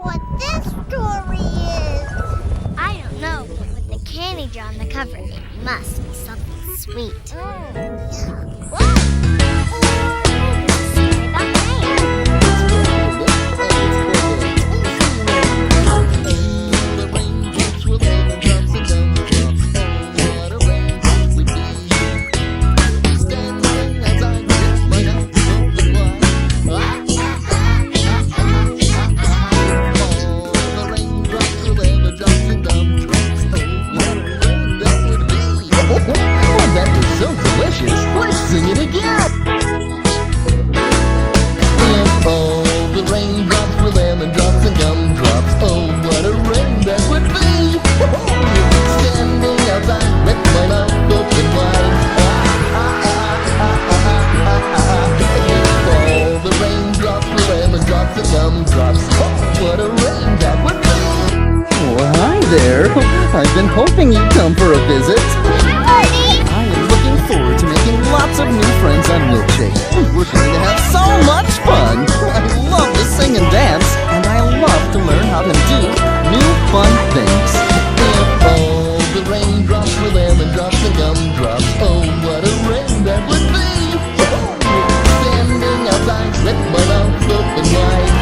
what this story is. I don't know, but with the candy jar on the cover, it must be something sweet. What? Sing it again! If all the raindrops were lemon drops and gumdrops, oh, what a rain that would be! Standing outside with my mouth open wide. If all the raindrops were lemon drops and gumdrops, oh, what a rain that would be! Oh, hi there. I've been hoping you'd come for a visit. I am looking forward to making lots of new friends on Milkshake. We're going to have so much fun. I love to sing and dance, and I love to learn how to do new fun things. If all the raindrops were lemon drops and gumdrops, oh, what a rain that would be! Standing outside with my mouth open wide.